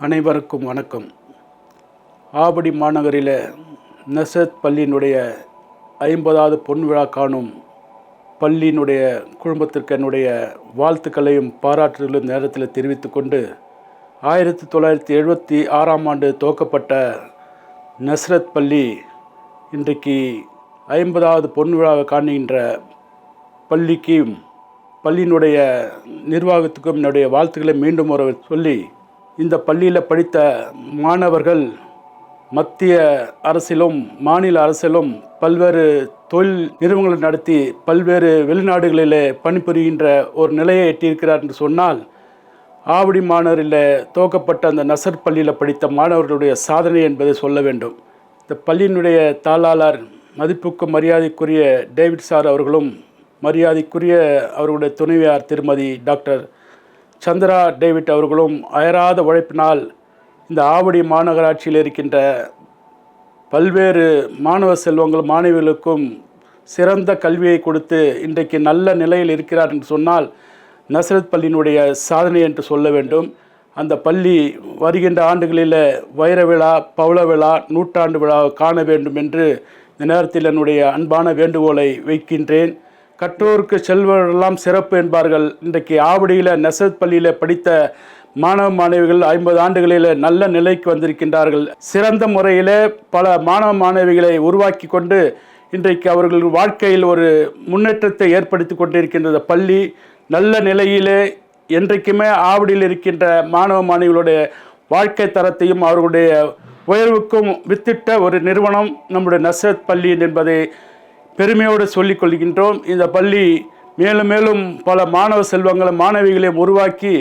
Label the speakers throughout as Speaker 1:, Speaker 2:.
Speaker 1: அனைவருக்கும் வணக்கம். ஆவடி மாநகரில் நஸ்ரத் பள்ளியினுடைய 50வது பொன்விழா காணும் பள்ளியினுடைய குடும்பத்திற்கு என்னுடைய வாழ்த்துக்களையும் பாராட்டுதலும் நேரத்தில் தெரிவித்து கொண்டு 1976ஆம் ஆண்டு துவக்கப்பட்ட நஸ்ரத் பள்ளி இன்றைக்கு 50வது பொன்விழாவை காணுகின்ற பள்ளிக்கும் பள்ளியினுடைய நிர்வாகத்துக்கும் என்னுடைய வாழ்த்துக்களை மீண்டும் ஒரு சொல்லி, இந்த பள்ளியில் படித்த மாணவர்கள் மத்திய அரசிலும் மாநில அரசிலும் பல்வேறு தொழில் நிறுவனங்களை நடத்தி பல்வேறு வெளிநாடுகளில் பணிபுரிகின்ற ஒரு நிலையை எட்டியிருக்கிறார் என்று சொன்னால், ஆவடி மாநகரில் துவக்கப்பட்ட அந்த நஸ்ரத் பள்ளியில் படித்த மாணவர்களுடைய சாதனை என்பதை சொல்ல வேண்டும். இந்த பள்ளியினுடைய தாளாளர் மதிப்புக்கு மரியாதைக்குரிய டேவிட் சார் அவர்களும், மரியாதைக்குரிய அவர்களுடைய துணைவியார் திருமதி டாக்டர் சந்திரா டேவிட் அவர்களும் அயராத உழைப்பினால் இந்த ஆவடி மாநகராட்சியில் இருக்கின்ற பல்வேறு மாணவ செல்வங்கள் மாணவிகளுக்கும் சிறந்த கல்வியை கொடுத்து இன்றைக்கு நல்ல நிலையில் இருக்கிறார் என்று சொன்னால் நஸ்ரத் பள்ளியினுடைய சாதனை என்று சொல்ல வேண்டும். அந்த பள்ளி வருகின்ற ஆண்டுகளில் வைர விழா, பவள விழா, நூற்றாண்டு விழாவை காண வேண்டும் என்று இந்த நேரத்தில் என்னுடைய அன்பான வேண்டுகோளை வைக்கின்றேன். கற்றோருக்கு செல்வரெல்லாம் சிறப்பு என்பார்கள். இன்றைக்கு ஆவடியில் நஸ்ரத் பள்ளியில் படித்த மாணவ மாணவிகள் 50 ஆண்டுகளில் நல்ல நிலைக்கு வந்திருக்கின்றார்கள். சிறந்த முறையில் பல மாணவ மாணவிகளை உருவாக்கி கொண்டு இன்றைக்கு அவர்கள் வாழ்க்கையில் ஒரு முன்னேற்றத்தை ஏற்படுத்தி கொண்டிருக்கின்ற பள்ளி நல்ல நிலையிலே என்றைக்குமே ஆவடியில் இருக்கின்ற மாணவ மாணவிகளுடைய வாழ்க்கை தரத்தையும் அவர்களுடைய உயர்வுக்கும் வித்திட்ட ஒரு நிறுவனம் நம்முடைய நஸ்ரத் பள்ளி என்பதை பெருமையோடு சொல்லிக் கொள்கின்றோம். இந்த பள்ளி மேலும் மேலும் பல மாணவ செல்வங்களை மாணவிகளையும் உருவாக்கி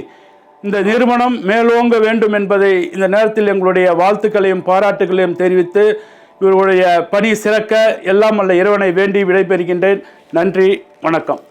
Speaker 1: இந்த நிறுவனம் மேலோங்க வேண்டும் என்பதை இந்த நேரத்தில் எங்களுடைய வாழ்த்துக்களையும் பாராட்டுகளையும் தெரிவித்து இவர்களுடைய பணி சிறக்க எல்லாம் வல்ல இறைவனை வேண்டி விடைபெறுகின்றேன். நன்றி, வணக்கம்.